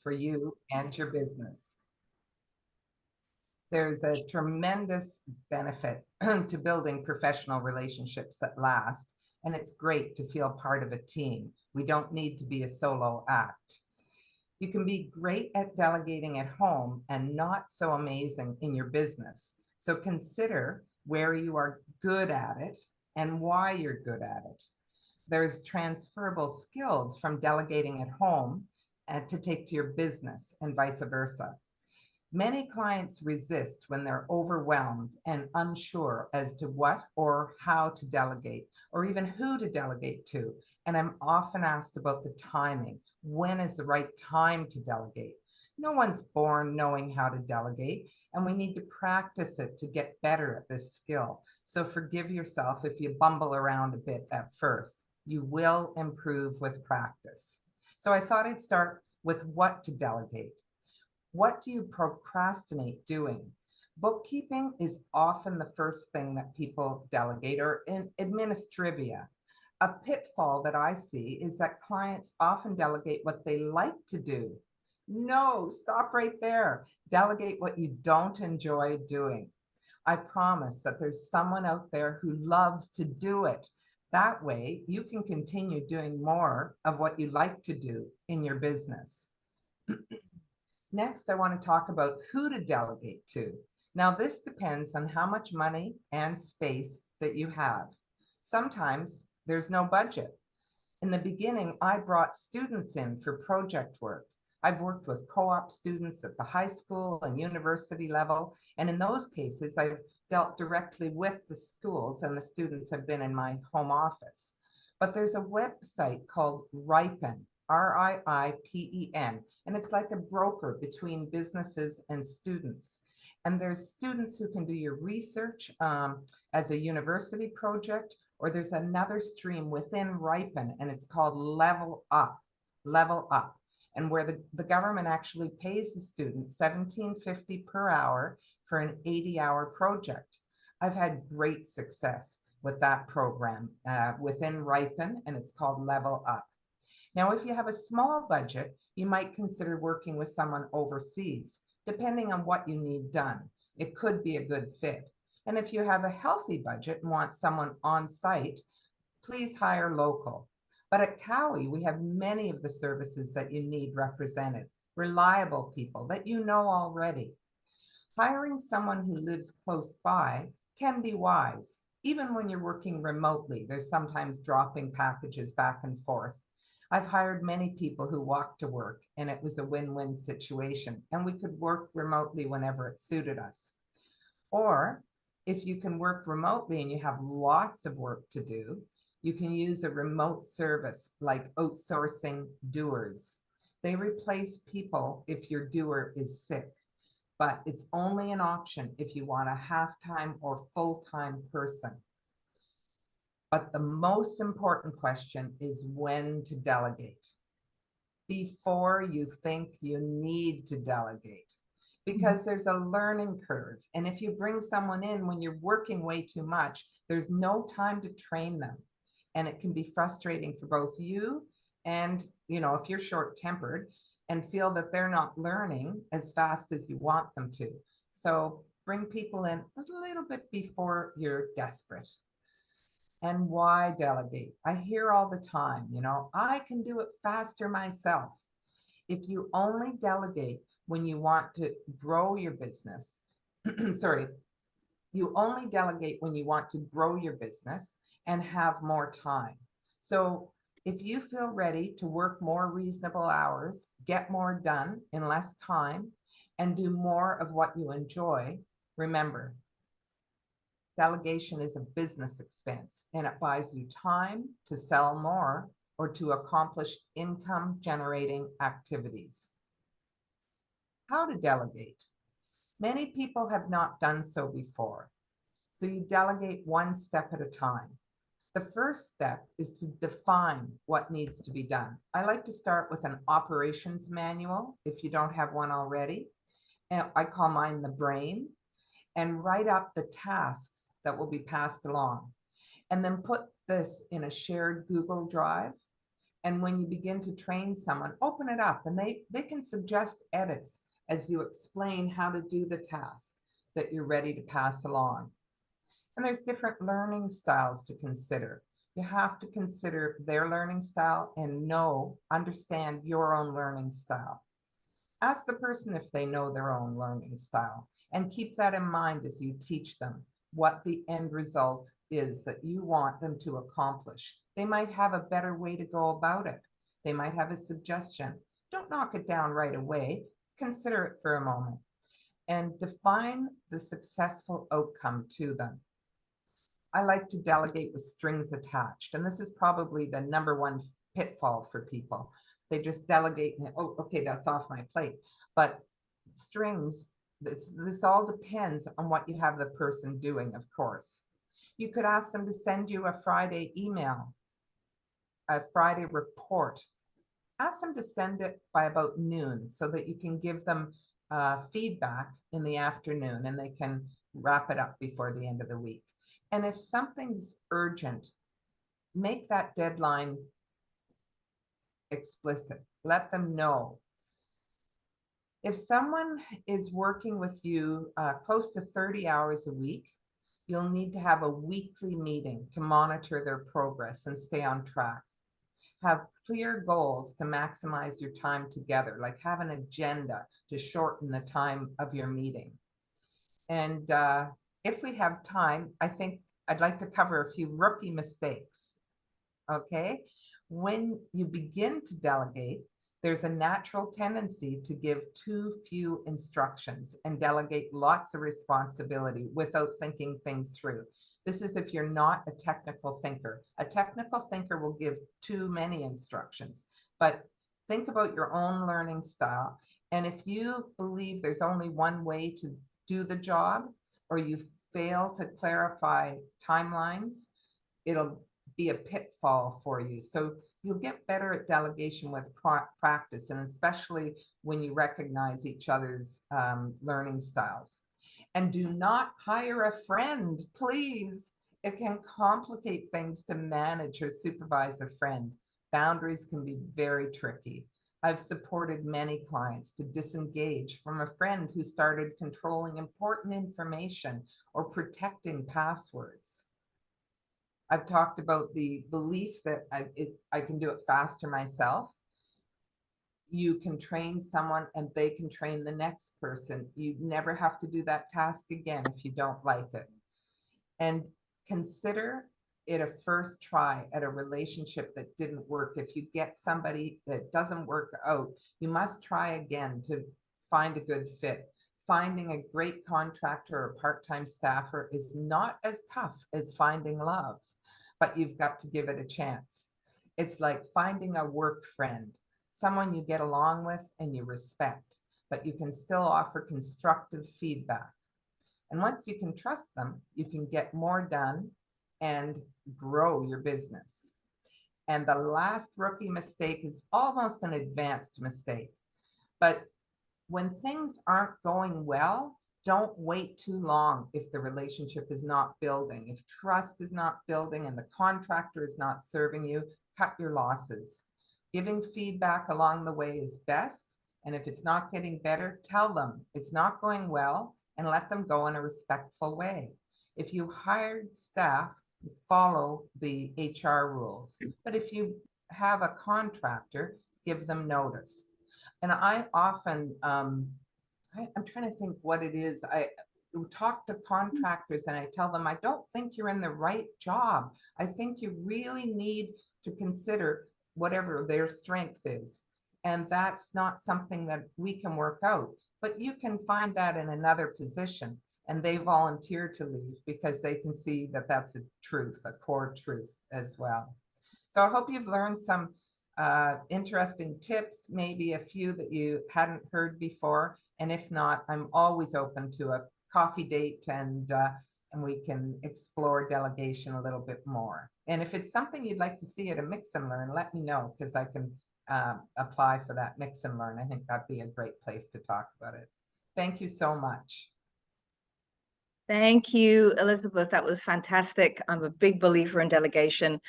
for you and your business. There's a tremendous benefit to building professional relationships that last, and it's great to feel part of a team. We don't need to be a solo act. You can be great at delegating at home and not so amazing in your business. So consider where you are good at it and why you're good at it. There's transferable skills from delegating at home and to take to your business and vice versa. Many clients resist when they're overwhelmed and unsure as to what or how to delegate, or even who to delegate to. And I'm often asked about the timing. When is the right time to delegate? No one's born knowing how to delegate, and we need to practice it to get better at this skill. So forgive yourself if you bumble around a bit at first. You will improve with practice. So I thought I'd start with what to delegate. What do you procrastinate doing? Bookkeeping is often the first thing that people delegate, or in administrivia. A pitfall that I see is that clients often delegate what they like to do. No, stop right there. Delegate what you don't enjoy doing. I promise that there's someone out there who loves to do it. That way, you can continue doing more of what you like to do in your business. Next, I want to talk about who to delegate to. Now, this depends on how much money and space that you have. Sometimes there's no budget. In the beginning, I brought students in for project work. I've worked with co-op students at the high school and university level, and in those cases, I've dealt directly with the schools, and the students have been in my home office. But there's a website called Ripen, RIIPEN, and it's like a broker between businesses and students. And there's students who can do your research as a university project, or there's another stream within Ripen, and it's called Level Up, and where the government actually pays the student $17.50 per hour for an 80-hour project. I've had great success with that program within Ripen, and it's called Level Up. Now, if you have a small budget, you might consider working with someone overseas, depending on what you need done. It could be a good fit. And if you have a healthy budget and want someone on site, please hire local. But at Cowie, we have many of the services that you need represented, reliable people that you know already. Hiring someone who lives close by can be wise. Even when you're working remotely, there's sometimes dropping packages back and forth. I've hired many people who walk to work, and it was a win-win situation, and we could work remotely whenever it suited us. Or if you can work remotely and you have lots of work to do, you can use a remote service like outsourcing doers. They replace people if your doer is sick, but it's only an option if you want a half-time or full-time person. But the most important question is when to delegate. Before you think you need to delegate, because there's a learning curve. And if you bring someone in when you're working way too much, there's no time to train them. And it can be frustrating for both you and, if you're short-tempered and feel that they're not learning as fast as you want them to. So bring people in a little bit before you're desperate. And why delegate? I hear all the time, I can do it faster myself. If you only delegate when you want to grow your business, you only delegate when you want to grow your business and have more time. So if you feel ready to work more reasonable hours, get more done in less time, and do more of what you enjoy, remember, delegation is a business expense, and it buys you time to sell more or to accomplish income-generating activities. How to delegate? Many people have not done so before, so you delegate one step at a time. The first step is to define what needs to be done. I like to start with an operations manual if you don't have one already. And I call mine the brain, and write up the tasks that will be passed along. And then put this in a shared Google Drive. And when you begin to train someone, open it up, and they can suggest edits as you explain how to do the task that you're ready to pass along. And there's different learning styles to consider. You have to consider their learning style and understand your own learning style. Ask the person if they know their own learning style, and keep that in mind as you teach them what the end result is that you want them to accomplish. They might have a better way to go about it. They might have a suggestion. Don't knock it down right away. Consider it for a moment and define the successful outcome to them. I like to delegate with strings attached, and this is probably the number one pitfall for people. They just delegate and, oh, okay, that's off my plate. But strings, this all depends on what you have the person doing, of course. You could ask them to send you a Friday email, a Friday report. Ask them to send it by about noon so that you can give them feedback in the afternoon and they can wrap it up before the end of the week. And if something's urgent, make that deadline explicit. Let them know. If someone is working with you close to 30 hours a week, you'll need to have a weekly meeting to monitor their progress and stay on track. Have clear goals to maximize your time together, like have an agenda to shorten the time of your meeting. And if we have time, I think I'd like to cover a few rookie mistakes. Okay. When you begin to delegate, there's a natural tendency to give too few instructions and delegate lots of responsibility without thinking things through. This is if you're not a technical thinker. A technical thinker will give too many instructions, but think about your own learning style. And if you believe there's only one way to do the job, or you fail to clarify timelines, it'll be a pitfall for you. So you'll get better at delegation with practice, and especially when you recognize each other's learning styles. And do not hire a friend, please. It can complicate things to manage or supervise a friend. Boundaries can be very tricky. I've supported many clients to disengage from a friend who started controlling important information or protecting passwords. I've talked about the belief that I can do it faster myself. You can train someone and they can train the next person. You never have to do that task again if you don't like it. And consider it a first try at a relationship that didn't work. If you get somebody that doesn't work out, you must try again to find a good fit. Finding a great contractor or part-time staffer is not as tough as finding love, but you've got to give it a chance. It's like finding a work friend, someone you get along with and you respect, but you can still offer constructive feedback. And once you can trust them, you can get more done and grow your business. And the last rookie mistake is almost an advanced mistake. But when things aren't going well, don't wait too long if the relationship is not building. If trust is not building and the contractor is not serving you, cut your losses. Giving feedback along the way is best. And if it's not getting better, tell them it's not going well and let them go in a respectful way. If you hired staff, follow the HR rules. But if you have a contractor, give them notice. And I often, I'm trying to think what it is. I talk to contractors and I tell them, I don't think you're in the right job. I think you really need to consider whatever their strength is. And that's not something that we can work out, but you can find that in another position. And they volunteer to leave because they can see that that's a truth, a core truth as well. So I hope you've learned some interesting tips, maybe a few that you hadn't heard before. And if not, I'm always open to a coffee date and we can explore delegation a little bit more. And if it's something you'd like to see at a Mix and Learn, let me know because I can apply for that Mix and Learn. I think that'd be a great place to talk about it. Thank you so much. Thank you, Elizabeth. That was fantastic. I'm a big believer in delegation.